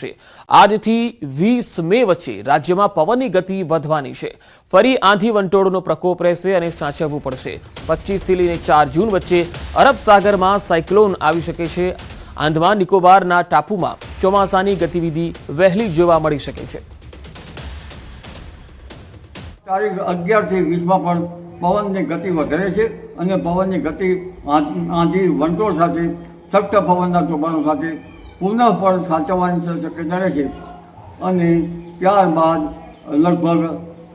રહેશે। આજથી 20 મે વચ્ચે રાજ્યમાં પવનની ગતિ વધવાની છે। ફરી આંધી વંટોળનો પ્રકોપ રહેશે અને સાચવવું પડશે। 25 થી લઈને 4 જૂન વચ્ચે અરબ સાગરમાં સાયક્લોન આવી શકે છે। આંદામાન નિકોબારના ટાપુમાં ચોમાસાની ગતિવિધિ વહેલી જોવા મળી શકે છે। તારીખ 11 થી 20 માં પણ પવનની ગતિ વધારે છે અને પવનની ગતિ આંધી વંટોળ સાથે સખ્ત પવનના તોફાનો સાથે પુનઃ પણ સાચવવાની શક્યતા રહેશે અને ત્યારબાદ લગભગ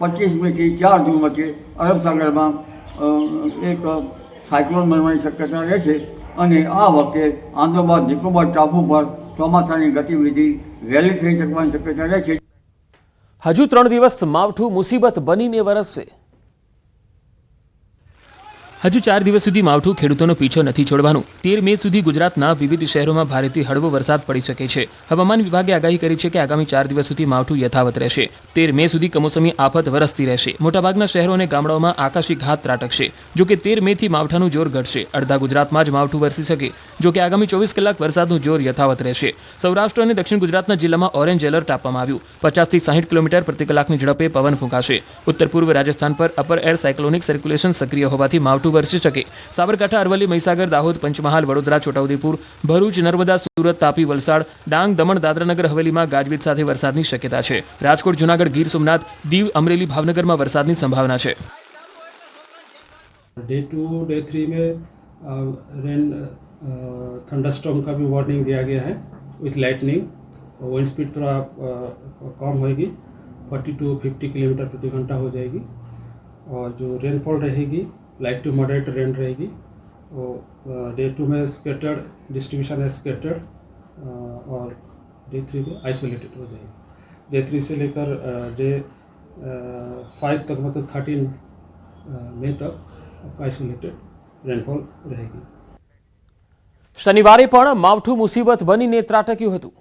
25 મે થી 4 જૂન વચ્ચે અરબ સાગરમાં એક સાયક્લોન બનવાની શક્યતા રહેશે અને આ વખતે આંદામાન નિકોબાર ટાપુ પર ચોમાસાની ગતિવિધિ વહેલી થઈ શકવાની શક્યતા રહેશે। હજુ 3 દિવસ માવઠું મુસીબત બનીને વરસશે। હજુ 4 દિવસ સુધી માવઠું ખેડૂતોનો પીછો નથી છોડવાનું। 13 મે સુધી ગુજરાતના વિવિધ શહેરોમાં ભારેથી હળવો વરસાદ પડી શકે છે। હવામાન વિભાગે આગાહી કરી છે કે આગામી 4 દિવસ સુધી માવઠું યથાવત રહેશે। 13 મે સુધી કમોસમી આફત વરસતી રહેશે। મોટાભાગના શહેરો અને ગામડાઓમાં આકાશી ઘાત ત્રાટકશે। જોકે 13 મે થી માવઠાનું જોર ઘટશે। અડધા ગુજરાતમાં જ માવઠું વરસી શકે। જોકે આગામી 24 કલાક વરસાદનું જોર યથાવત રહેશે। સૌરાષ્ટ્ર અને દક્ષિણ ગુજરાતના જિલ્લામાં ઓરેન્જ એલર્ટ આપવામાં આવ્યું। 50 થી 60 કિલોમીટર પ્રતિ કલાકની ઝડપે પવન ફૂંકાશે। ઉત્તર પૂર્વ રાજસ્થાન પર અપર એર સાયક્લોનિક સર્ક્યુલેશન સક્રિય હોવાથી માવઠું વરસી શકે। સાબરકાંઠા, અરવલ્લી, મહીસાગર, દાહોદ, પંચમહાલ, વડોદરા, છોટાઉદેપુર, ભરૂચ, નર્મદા, સુરત, તાપી, વલસાડ, ડાંગ, દમણ, દાદરાનગર હવેલીમાં ગાજવીજ સાથે વરસાદની શક્યતા છે। રાજકોટ, જૂનાગઢ, ગીર સોમનાથ, દીવ, અમરેલી, ભાવનગરમાં વરસાદની સંભાવના છે। डे 2, डे 3 में रेन थंडरस्टॉर्म का भी वार्निंग दिया गया है विथ लाइटनिंग। विंड स्पीड थोड़ा कम होगी, 40 to 50 किलोमीटर प्रति घंटा हो जाएगी और जो रेनफॉल रहेगी लाइट टू मॉडरेट रेन रहेगी। और डे 2 में स्कैटर्ड डिस्ट्रीब्यूशन है स्कैटर्ड और डे 3 में आइसोलेटेड हो जाएगी। डे 3 से लेकर डे 5 तक मतलब 13 मई तक आइसोलेटेड रेनफॉल रहेगी। શનિવારે પણ માવઠું મુસીબત બનીને ત્રાટક્યું હતું।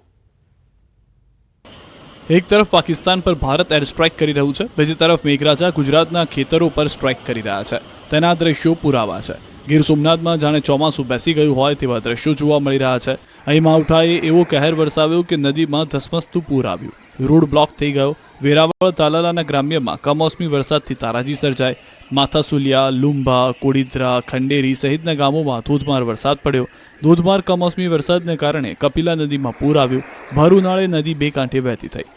એક તરફ પાકિસ્તાન પર ભારત એર સ્ટ્રાઇક કરી રહ્યું છે, બીજી તરફ મેઘરાજા ગુજરાતના ખેતરો પર સ્ટ્રાઇક કરી રહ્યા છે। તેના દ્રશ્યો પુરાવા છે। ગીર સોમનાથમાં જાણે ચોમાસું બેસી ગયું હોય તેવા દ્રશ્યો જોવા મળી રહ્યા છે। અહીં માવઠાએ એવો કહેર વરસાવ્યો કે નદીમાં ધસમસતું પૂર આવ્યું। રોડ બ્લોક થઈ ગયો। વેરાવળ, તાલાલાના ગ્રામ્યમાં કમોસમી વરસાદથી તારાજી સર્જાઈ। માથાસુલિયા, લુંભા, કોડીદ્રા, ખંડેરી સહિતના ગામોમાં ધોધમાર વરસાદ પડ્યો। ધોધમાર કમોસમી વરસાદને કારણે કપિલા નદીમાં પૂર આવ્યું। ભર ઉનાળે નદી બે કાંઠે વહેતી થઈ।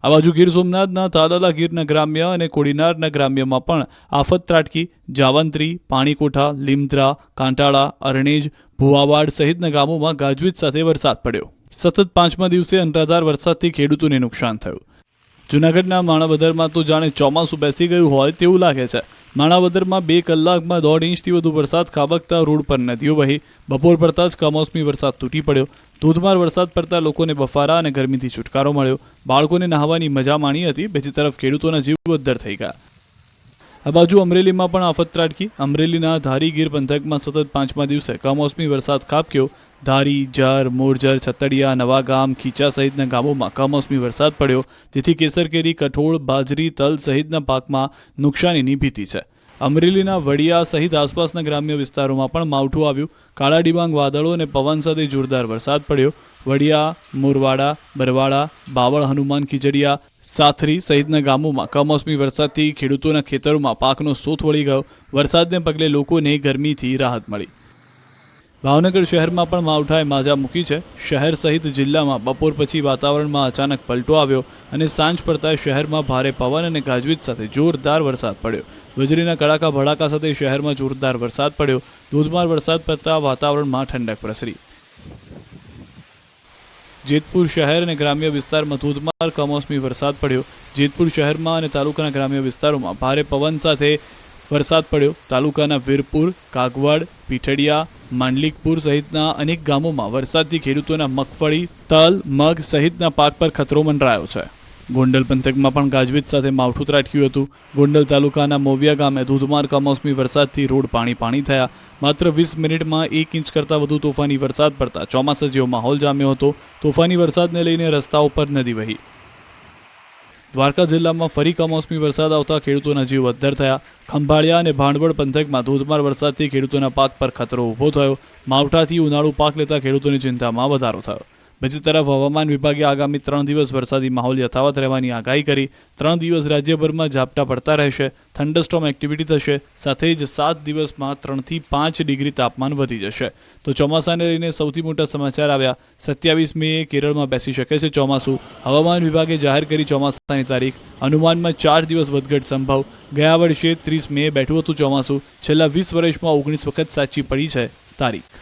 આ બાજુ ગીર સોમનાથના તાલાલા ગીરના ગ્રામ્ય અને કોડીનારના ગ્રામ્યમાં પણ આફત ત્રાટકી। જાવંત્રી, પાણીકોઠા, લીમદ્રા, કાંટાળા, અરણેજ, ભુવાવાડ સહિતના ગામોમાં ગાજવીજ સાથે વરસાદ પડ્યો। સતત 5મા દિવસે અનરાધાર વરસાદથી ખેડૂતોને નુકસાન થયું। જૂનાગઢના માણાવદરમાં તો જાણે ચોમાસું બેસી ગયું હોય તેવું લાગે છે। માણાવદરમાં 2 કલાકમાં 1.5 ઇંચથી વધુ વરસાદ ખાબકતા રોડ પર નદીઓ વહી। બપોર પડતા જ કમોસમી વરસાદ તૂટી પડ્યો। ધોધમાર વરસાદ પડતા લોકોને બફારા અને ગરમીથી છુટકારો મળ્યો। બાળકોને નહાવાની મજા માણી હતી। બીજી તરફ ખેડૂતોના જીવ અદ્ધર થઈ ગયા। આ બાજુ અમરેલીમાં પણ આફત ત્રાટકી। અમરેલીના ધારી ગીર પંથકમાં સતત 5મા દિવસે કમોસમી વરસાદ ખાબક્યો। ધારી, જર, મોરજર, છતડિયા, નવાગામ, ખીચા સહિતના ગામોમાં કમોસમી વરસાદ પડ્યો, જેથી કેસરકેરી, કઠોળ, બાજરી, તલ સહિતના પાકમાં નુકસાનીની ભીતિ છે। અમરેલીના વડિયા સહિત આસપાસના ગ્રામ્ય વિસ્તારોમાં પણ માવઠું આવ્યું। કાળા ડિબાંગ વાદળો અને પવન સાથે જોરદાર વરસાદ પડ્યો। વડિયા, મોરવાડા, બરવાડા, બાવળ, હનુમાન ખીજડીયા, સાથરી સહિતના ગામોમાં કમોસમી વરસાદથી ખેડૂતોના ખેતરોમાં પાકનો સોથ વળી ગયો। વરસાદને પગલે લોકોને ગરમીથી રાહત મળી। ભાવનગર શહેરમાં પણ માવઠાએ માજા મૂકી છે। શહેર સહિત જિલ્લામાં બપોર પછી વાતાવરણમાં અચાનક પલટો આવ્યો અને સાંજ પડતા શહેરમાં ભારે પવન અને ગાજવીજ સાથે જોરદાર વરસાદ પડ્યો। વીજળીના કડાકા ભડાકા સાથે શહેરમાં જોરદાર વરસાદ પડ્યો। ધોધમાર વરસાદ પડતા વાતાવરણમાં ઠંડક પ્રસરી। જેતપુર શહેર અને ગ્રામ્ય વિસ્તારમાં ધોધમાર કમોસમી વરસાદ પડ્યો। જેતપુર શહેરમાં અને તાલુકાના ગ્રામ્ય વિસ્તારોમાં ભારે પવન સાથે વરસાદ પડ્યો। તાલુકાના વીરપુર, કાગવડ, પીઠડિયા, માંડલિકપુર સહિતના અનેક ગામોમાં વરસાદથી ખેડૂતોના મગફળી, તલ, મગ સહિતના પાક પર ખતરો મંડરાયો છે। ગોંડલ પંથકમાં પણ ગાજવીજ સાથે માવઠું ત્રાટક્યું હતું। ગોંડલ તાલુકાના મોવિયા ગામે ધોધમાર કમોસમી વરસાદથી રોડ પાણી થયા। માત્ર 20 મિનિટમાં 1 ઇંચ કરતાં વધુ તોફાની વરસાદ પડતા ચોમાસા જેવો માહોલ જામ્યો હતો। તોફાની વરસાદને લઈને રસ્તાઓ પર નદી વહી। દ્વારકા જિલ્લામાં ફરી કમોસમી વરસાદ આવતા ખેડૂતોના જીવ અદ્ધર થયા। ખંભાળિયા અને ભાંડવડ પંથકમાં ધોધમાર વરસાદથી ખેડૂતોના પાક પર ખતરો ઊભો થયો। માવઠાથી ઉનાળુ પાક લેતા ખેડૂતોની ચિંતામાં વધારો થયો। બીજી તરફ હવામાન વિભાગે આગામી 3 દિવસ વરસાદી માહોલ યથાવત રહેવાની આગાહી કરી. 3 દિવસ રાજ્યભરમાં ઝાપટા પડતા રહેશે, થંડરસ્ટોર્મ એક્ટિવિટી થશે, સાથે જ 7 દિવસમાં 3 થી 5 ડિગ્રી તાપમાન વધી જશે. તો ચોમાસાને લઈને સૌથી મોટા સમાચાર આવ્યા. 27 મે કેરળમાં બેસી શકે છે ચોમાસું. હવામાન વિભાગે જાહેર કરી ચોમાસાની તારીખ. અનુમાનમાં 4 દિવસ વધઘટ સંભવ. ગયા વર્ષે 30 મે બેઠું હતું ચોમાસું. છેલ્લા 20 વર્ષમાં 19 વખત સાચી પડી છે તારીખ.